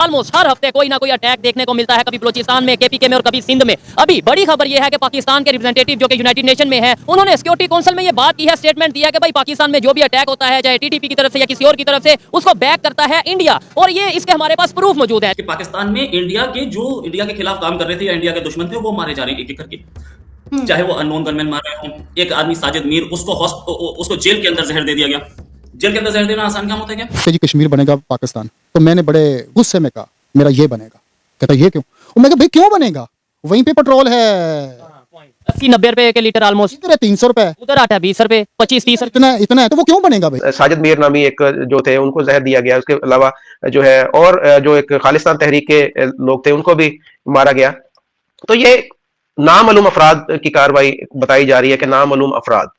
Almost हर हफ्ते कोई ना कोई अटैक देखने को मिलता है, कभी बलूचिस्तान में, केपीके में और कभी सिंध में। अभी बड़ी खबर यह है कि पाकिस्तान के रिप्रेजेंटेटिव जो कि यूनाइटेड नेशन में है, उन्होंने सिक्योरिटी काउंसिल में ये बात की है, स्टेटमेंट दिया कि भाई पाकिस्तान में जो भी अटैक होता है, चाहे टीटीपी की तरफ से या किसी और की तरफ से, उसको बैक करता है इंडिया। और ये इसके हमारे पास प्रूफ मौजूद है कि पाकिस्तान में इंडिया के खिलाफ काम कर रहे थे या इंडिया के दुश्मन थे, वो मारे जा रहे हैं एक एक करके। चाहे वो अननोन गनमैन मार रहे हों, एक आदमी साजिद मीर, उसको जेल के अंदर जहर दे दिया गया। जेल के अंदर जहर देना आसान काम होता है क्या? जी कश्मीर बनेगा पाकिस्तान, तो मैंने बड़े गुस्से में कहा मेरा ये बनेगा। कहता ये क्यों? मैं कहा भाई क्यों बनेगा, वहीं पे पेट्रोल है 80-90 रुपए के लीटर ऑलमोस्ट, इधर है 300 रुपए, उधर आता है 20 रुपए, 25-30 इतना है तो वो क्यों बनेगा भाई? साजिद मीर नामी एक जो थे उनको जहर दिया गया, उसके अलावा जो है और जो एक खालिस्तान तहरीक के लोग थे उनको भी मारा गया। तो ये नामालूम अफराद की कार्रवाई बताई जा रही है कि नामालूम अफराद।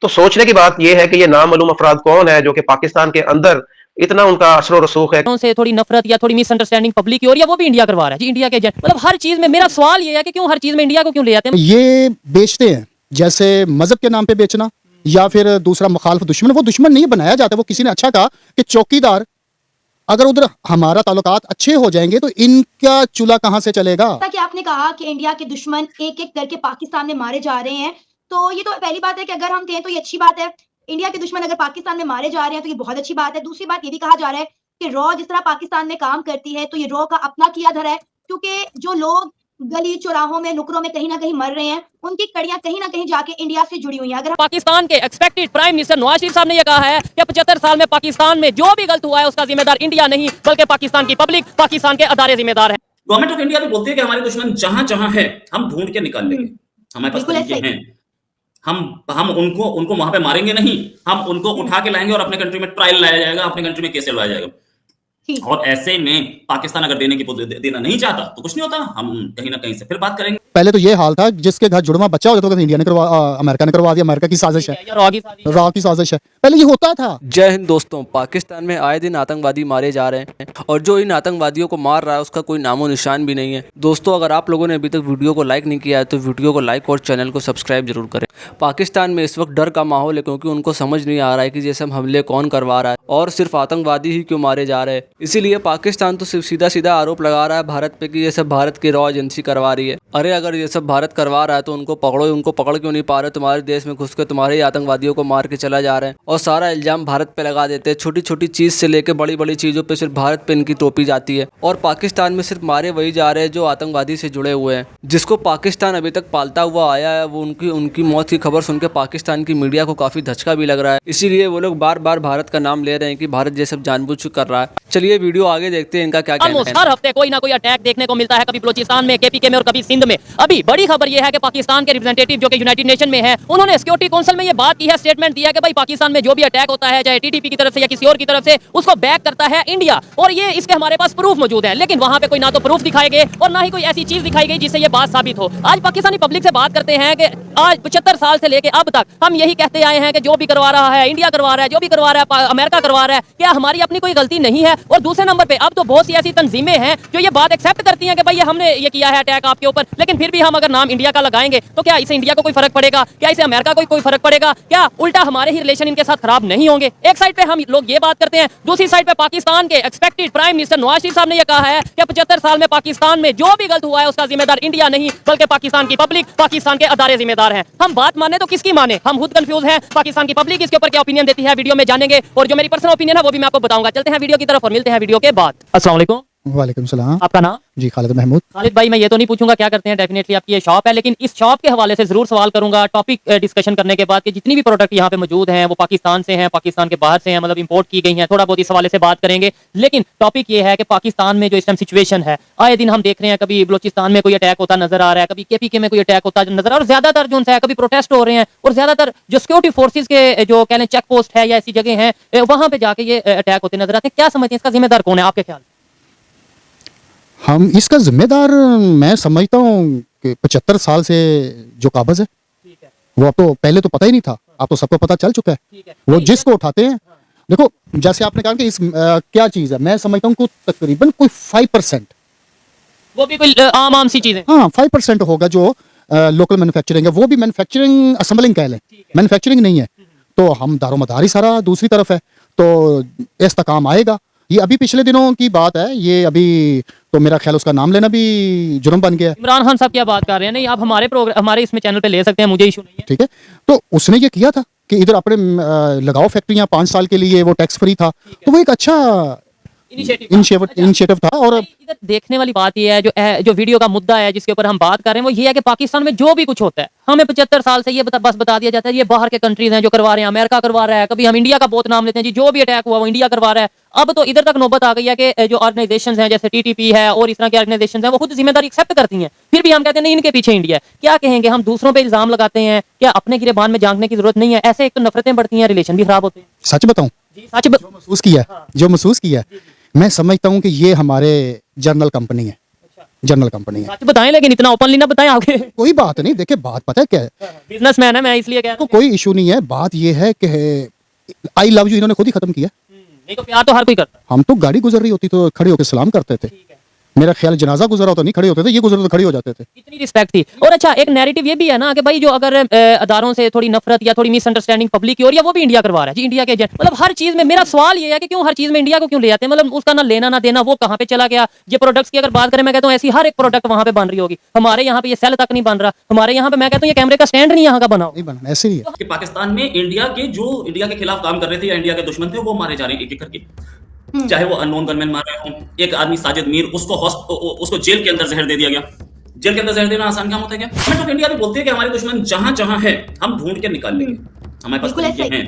तो सोचने की बात यह है कि ये नामालूम अफराद कौन है जो कि पाकिस्तान के अंदर इतना उनका असर और रसूख है से थोड़ी नफरत या थोड़ी मिसअंडरस्टैंडिंग पब्लिक की, और या वो भी इंडिया करवा रहा है जी, इंडिया के एजेंट। मतलब हर चीज में मेरा सवाल ये है कि क्यों हर चीज में इंडिया को क्यों ले आते हैं? ये बेचते हैं, जैसे मजहब के नाम पे बेचना या फिर दूसरा मुखालिफ दुश्मन, वो दुश्मन नहीं बनाया जाता। वो किसी ने अच्छा कहा कि चौकीदार, अगर उधर हमारा ताल्लुकात अच्छे हो जाएंगे तो इनका चूल्हा कहां से चलेगा? कि आपने कहा कि इंडिया के दुश्मन एक एक करके पाकिस्तान में मारे जा रहे हैं, तो ये तो पहली बात है कि अगर हम कहें तो ये अच्छी बात है। इंडिया के दुश्मन अगर पाकिस्तान में मारे जा रहे हैं तो ये बहुत अच्छी बात है। दूसरी बात ये भी कहा जा रहा है कि रॉ जिस तरह पाकिस्तान में काम करती है, तो ये रॉ का अपना किया धरा है, क्योंकि जो लोग गली चौराहों में नुकरों में कहीं ना कहीं मर रहे हैं, उनकी कड़ियां कहीं ना कहीं जाके इंडिया से जुड़ी हुई हैं। अगर पाकिस्तान के expected prime minister Nawaz Sharif साहब ने यह कहा है कि 75 साल में पाकिस्तान में जो भी गलत हुआ है उसका जिम्मेदार इंडिया नहीं बल्कि पाकिस्तान की पब्लिक, पाकिस्तान के अदारे जिम्मेदार हैं। गवर्नमेंट ऑफ इंडिया भी बोलती है कि हमारे दुश्मन जहां जहां है हम ढूंढ के निकाल लेंगे, हमारे पास बिल्कुल तरीके हैं, हम उनको वहां पे मारेंगे नहीं, हम उनको उठा के लाएंगे और अपने कंट्री में ट्रायल लाया जाएगा, अपने कंट्री में केस चलवाया जाएगा। और ऐसे में पाकिस्तान अगर देना नहीं चाहता तो कुछ नहीं होता, हम कहीं ना कहीं से फिर बात करेंगे। पहले तो ये हाल था, जिसके घर जुड़वा बच्चा हो जाता था इंडिया ने अमेरिका ने करवा दिया। अमेरिका की साजिश है, रॉ की साजिश है, पहले ये होता था। जय हिंद दोस्तों, पाकिस्तान में आए दिन आतंकवादी मारे जा रहे हैं और जो इन आतंकवादियों को मार रहा है उसका कोई नामो निशान भी नहीं है। दोस्तों, अगर आप लोगों ने अभी तक वीडियो को लाइक नहीं किया है तो वीडियो को लाइक और चैनल को सब्सक्राइब जरूर करें। पाकिस्तान में इस वक्त डर का माहौल है, क्योंकि उनको समझ नहीं आ रहा है कि जैसे हमले कौन करवा रहा है और सिर्फ आतंकवादी ही क्यों मारे जा रहे हैं। इसीलिए पाकिस्तान तो सिर्फ सीधा सीधा आरोप लगा रहा है भारत पे कि ये सब भारत की रॉ एजेंसी करवा रही है। अरे अगर ये सब भारत करवा रहा है तो उनको पकड़ो, उनको पकड़ क्यों नहीं पा रहे? तुम्हारे देश में घुस के तुम्हारे ही आतंकवादियों को मार के चला जा रहे हैं और सारा इल्जाम भारत पे लगा देते हैं। छोटी छोटी चीज से लेकर बड़ी बड़ी चीजों पे सिर्फ भारत पे इनकी टोपी जाती है और पाकिस्तान में सिर्फ मारे वही जा रहे हैं जो आतंकवादी से जुड़े हुए हैं, जिसको पाकिस्तान अभी तक पालता हुआ आया है। वो उनकी मौत की खबर सुनकर पाकिस्तान की मीडिया को काफी धचका भी लग रहा है, इसीलिए वो लोग बार बार भारत का नाम ले रहे हैं कि भारत ये सब जानबूझ कर रहा है। चलिए वीडियो आगे देखते हैं इनका क्या कहना है। हर हफ्ते कोई ना कोई अटैक देखने को मिलता है, कभी बलूचिस्तान में, केपीके में और कभी सिंध में। अभी बड़ी खबर यह है कि पाकिस्तान के रिप्रेजेंटेटिव जो कि यूनाइटेड नेशन में है, उन्होंने सिक्योरिटी काउंसिल में ये बात की है, स्टेटमेंट दिया कि भाई पाकिस्तान में जो भी अटैक होता है, चाहे टीटीपी की तरफ से या किसी और की तरफ से, उसको बैक करता है इंडिया। और ये इसके हमारे पास प्रूफ मौजूद है, लेकिन वहां पे कोई ना तो प्रूफ दिखाए गए और ना ही कोई ऐसी चीज दिखाई गई जिससे ये बात साबित हो। आज पाकिस्तानी पब्लिक से बात करते हैं कि आज 75 साल से लेकर अब तक हम यही कहते आए हैं कि जो भी करवा रहा है इंडिया करवा रहा है, जो भी करवा रहा है अमेरिका करवा रहा है, क्या हमारी अपनी कोई गलती नहीं है? और दूसरे नंबर पे अब तो बहुत सी ऐसी तंजीमें हैं जो ये बात एक्सेप्ट करती हैं कि भाई हमने ये किया है अटैक आपके ऊपर, लेकिन फिर भी हम अगर नाम इंडिया का लगाएंगे तो क्या इससे इंडिया को कोई फर्क पड़ेगा? क्या इससे अमेरिका को कोई फर्क पड़ेगा? क्या उल्टा हमारे ही रिलेशन इनके साथ खराब नहीं होंगे? एक साइड पे हम लोग ये बात करते हैं, दूसरी साइड पे पाकिस्तान के expected prime minister Nawaz Sharif साहब ने यह कहा है कि 75 साल में पाकिस्तान में जो भी गलत हुआ है उसका जिम्मेदार इंडिया नहीं बल्कि पाकिस्तान की पब्लिक, पाकिस्तान के अदारे जिम्मेदार हैं। हम बात माने तो किसकी माने? हम खुद कंफ्यूज हैं। पाकिस्तान की पब्लिक इसके ऊपर क्या ओपिनियन देती है वीडियो में जानेंगे, और जो मेरी पर्सनल ओपिनियन है वो भी मैं आपको बताऊंगा। चलते हैं वीडियो की तरफ और मिलते हैं वीडियो के बाद। अस्सलाम वालेकुम। वालेकुम सलाम। आपका नाम? जी खालिद महमूद। खालिद भाई, मैं ये तो नहीं पूछूंगा क्या करते हैं, डेफिनेटली आपकी ये शॉप है, लेकिन इस शॉप के हवाले से जरूर सवाल करूंगा टॉपिक डिस्कशन करने के बाद कि जितनी भी प्रोडक्ट यहाँ पे मौजूद हैं वो पाकिस्तान से हैं, पाकिस्तान के बाहर से हैं, मतलब इंपोर्ट की गई हैं, थोड़ा बहुत इस हवाले से बात करेंगे। लेकिन टॉपिक ये है कि पाकिस्तान में जो इस टाइम सिचुएशन है, आए दिन हम देख रहे हैं, कभी बलूचिस्तान में कोई अटैक होता नजर आ रहा है, कभी केपीके में कोई अटैक होता नजर आ रहा है, और ज्यादातर जो है कभी प्रोटेस्ट हो रहे हैं, और ज्यादातर जो सिक्योरिटी फोर्सेज के जो कह लें चेक पोस्ट है या ऐसी जगह है वहां पे जाके ये अटैक होते नजर आते हैं। क्या समझते हैं इसका जिम्मेदार कौन है आपके ख्याल? हम इसका जिम्मेदार मैं समझता हूँ कि 75 साल से जो काबज है वो अब तो पहले तो पता ही नहीं था, अब तो सबको पता चल चुका है। वो जिसको उठाते हैं, देखो जैसे आपने कहा कि इस क्या चीज है, मैं समझता हूँ तकरीबन कोई 5%, वो भी कोई आम सी चीजें, हाँ 5% होगा जो लोकल मैन्युफैक्चरिंग है, वो भी मैन्युफैक्चरिंग असेंबलिंग कह लें, मैन्युफैक्चरिंग नहीं है। तो हम दारोमदार ही सारा दूसरी तरफ है, तो इस्तेकाम आएगा ये अभी पिछले दिनों की बात है, ये अभी तो मेरा ख्याल उसका नाम लेना भी जुर्म बन गया है। इमरान खान साहब क्या बात कर रहे हैं? नहीं, आप हमारे प्रोग्राम, हमारे इसमें चैनल पे ले सकते हैं, मुझे इशू नहीं है। ठीक है, तो उसने ये किया था कि इधर अपने लगाओ फैक्ट्रियां 5 साल के लिए, वो टैक्स फ्री था, तो वो एक अच्छा इनिशिएटिव था। और इधर देखने वाली बात ये है, जो वीडियो का मुद्दा है जिसके ऊपर हम बात कर रहे हैं, वो ये है कि पाकिस्तान में जो भी कुछ होता है, हमें 75 साल से ये बस बता दिया जाता है ये बाहर के कंट्रीज हैं जो करवा रहे हैं, अमेरिका करवा रहा है, कभी हम इंडिया का बहुत नाम लेते हैं जी, जो भी अटैक हुआ वो इंडिया करवा रहा है। अब तो इधर तक नौबत आ गई है कि जो ऑर्गेनाइजेशंस हैं जैसे टीटीपी है और इस तरह की ऑर्गेनाइजेशंस हैं, वो खुद जिम्मेदारी एक्सेप्ट करती हैं, फिर भी हम कहते हैं नहीं, इनके पीछे इंडिया है। क्या कहेंगे, हम दूसरों पे इल्जाम लगाते हैं, क्या अपने गिरेबान में झांकने की जरूरत नहीं है? ऐसे एक तो नफरतें बढ़ती हैं, रिलेशन भी खराब होते हैं। सच बताऊं, सच जो महसूस किया है, मैं समझता हूं कि ये हमारे जर्नल कंपनी है, जर्नल कंपनी है। सच बताएं, लेकिन इतना ओपनली ना बताएं आगे। कोई बात नहीं, देखिए बात पता है क्या है, बिजनेसमैन है, मैं इसलिए कह रहा तो हूं। कोई इशू नहीं है। बात ये है कि आई लव यू इन्होंने खुद ही खत्म किया। नहीं तो प्यार तो हर कोई करता है। हम तो गाड़ी गुजर रही होती तो खड़े होकर सलाम करते थे, मेरा ख्याल जनाजा गुजरा हो तो नहीं खड़े होते थे, ये गुजरा तो खड़े हो जाते थे। इतनी रिस्पेक्ट थी। और अच्छा, एक नैरेटिव ये भी है ना कि भाई जो अगर अदारों से थोड़ी नफरत या थोड़ी मिसअंडरस्टैंडिंग पब्लिक की, और या वो भी इंडिया करवा रहा है जी, इंडिया के एजेंट, मतलब हर चीज में। मेरा सवाल ये है कि क्यों हर चीज में इंडिया को क्यों ले जाते हैं? मतलब उसका ना लेना ना देना, वो कहाँ पे चला गया? ये प्रोडक्ट्स की अगर बात करें, मैं कहता हूँ ऐसी हर एक प्रोडक्ट वहां पे बन रही होगी। हमारे यहाँ पे ये सेल तक नहीं बन रहा, हमारे यहाँ पे मैं कहता हूँ ये कैमरे का स्टैंड नहीं यहाँ का बना। नहीं बना, ऐसे ही है। कि पाकिस्तान में इंडिया के जो इंडिया के खिलाफ काम कर रहे थे या इंडिया के दुश्मन थे, वो मारे जा रहे हैं एक एक करके। चाहे वो अननोन गनमैन मार रहे हों, एक आदमी साजिद मीर, उसको जेल के अंदर जहर दे दिया गया। जेल के अंदर जहर देना आसान काम होता है क्या? गवर्नमेंट ऑफ इंडिया भी बोलते हैं कि हमारे दुश्मन जहां जहां है हम ढूंढ के निकाल लेंगे, हमारे पास तरीके हैं,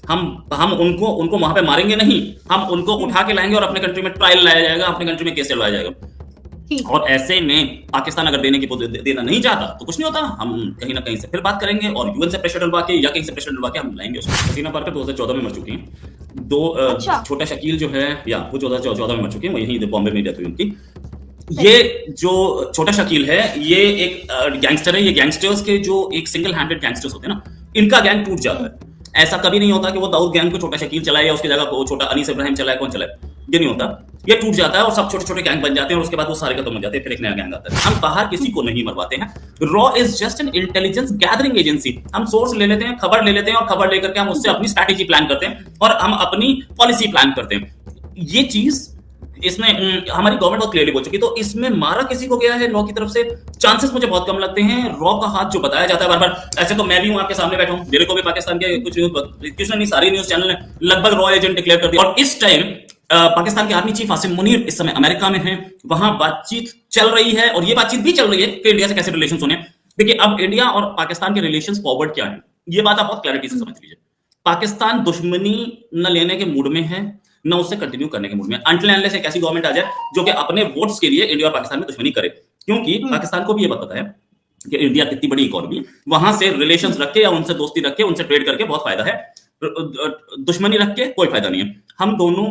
हम उनको वहां पे मारेंगे नहीं, हम उनको उठा के लाएंगे और अपने कंट्री में ट्रायल लाया जाएगा, अपने कंट्री में केस चलवाया जाएगा। और ऐसे में पाकिस्तान अगर देना नहीं चाहता तो कुछ नहीं होता, हम कहीं ना कहीं से फिर बात करेंगे और यूएन से प्रेशर डलवा के या कहीं से प्रेशर डलवा के हम लाएंगे उसको। हसीना पार्कर 2014 में मर चुकी हैं। छोटा शकील जो है, या वो 2014 में मर चुकी हैं, वो यहीं बॉम्बे में डेथ हुई उनकी। ये जो छोटा शकील है, ये एक गैंगस्टर है। ये गैंगस्टर्स के जो एक सिंगल हैंडेड गैंगस्टर्स होते हैं ना, इनका गैंग टूट जाता है। ऐसा कभी नहीं होता कि वो दाऊद गैंग को छोटा शकील चलाए या उसकी जगह छोटा अनीस इब्राहिम चलाए, कौन चलाए, ये नहीं होता। ये टूट जाता है और सब छोटे छोटे गैंग बन जाते हैं और उसके बाद वो सारे खत्म हो जाते हैं, फिर एक नया गैंग आता है। हम बाहर किसी को नहीं मरवाते हैं। Raw is just an intelligence gathering agency. हम सोर्स ले लेते हैं, खबर ले लेते हैं और खबर लेकर के हम उससे अपनी स्ट्रैटेजी प्लान करते हैं और हम अपनी पॉलिसी प्लान करते हैं। ये चीज इसमें हमारी गवर्नमेंट बहुत क्लियरली बोल चुकी है। तो इसमें मारा किसी को गया है लॉ की तरफ से, चांसेस मुझे बहुत कम लगते हैं। रॉ का हाथ जो बताया जाता है बार बार, ऐसे तो मैं भी हूं आपके सामने बैठा हूं, मेरे को भी पाकिस्तान के कुछ नहीं, सारी न्यूज चैनल ने लगभग रॉ एजेंट डिक्लेयर कर दिया। और इस टाइम पाकिस्तान के आर्मी चीफ आसिम मुनीर इस समय अमेरिका में हैं, वहां बातचीत चल रही है और ये बातचीत भी चल रही है कि इंडिया से कैसे रिलेशंस होने। देखिए, अब इंडिया और पाकिस्तान के रिलेशंस फॉरवर्ड क्या है, ये बात आप बहुत क्लैरिटी से समझ लीजिए। पाकिस्तान दुश्मनी न लेने के मूड में है, न उससे कंटिन्यू करने के मूड में, अनटिल अनलेस एक ऐसी गवर्नमेंट आ जाए जो कि अपने वोट्स के लिए इंडिया और पाकिस्तान में दुश्मनी करे। क्योंकि पाकिस्तान को भी ये पता है कि इंडिया कितनी बड़ी इकोनॉमी, वहां से रिलेशंस रख के या उनसे दोस्ती रख के, उनसे ट्रेड करके बहुत फायदा है, दुश्मनी रख के कोई फायदा नहीं है। हम दोनों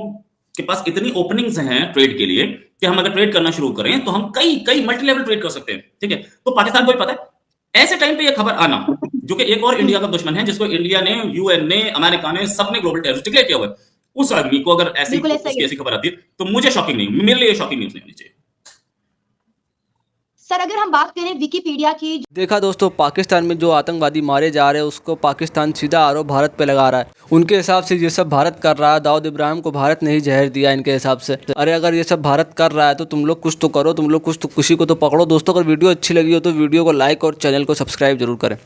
के पास इतनी ओपनिंग्स हैं ट्रेड के लिए कि हम अगर ट्रेड करना शुरू करें तो हम कई मल्टी लेवल ट्रेड कर सकते हैं। ठीक है, तो पाकिस्तान को भी पता है। ऐसे टाइम पे ये खबर आना, जो कि एक और इंडिया का दुश्मन है, जिसको इंडिया ने, यूएन ने, अमेरिका ने, सबने ग्लोबल टेररिस्ट डिक्लेयर किया हुआ है, उस आदमी को अगर ऐसी खबर आती है तो मुझे शॉकिंग नहीं, मेरे लिए शॉकिंग न्यूज नहीं होनी चाहिए। सर, अगर हम बात करें विकिपीडिया की, देखा दोस्तों, पाकिस्तान में जो आतंकवादी मारे जा रहे हैं उसको पाकिस्तान सीधा आरोप भारत पे लगा रहा है। उनके हिसाब से ये सब भारत कर रहा है। दाऊद इब्राहिम को भारत ने ही जहर दिया इनके हिसाब से। अरे अगर ये सब भारत कर रहा है तो तुम लोग कुछ तो करो, तुम लोग कुछ तो किसी को तो पकड़ो। दोस्तों, अगर वीडियो अच्छी लगी हो तो वीडियो को लाइक और चैनल को सब्सक्राइब जरूर करें।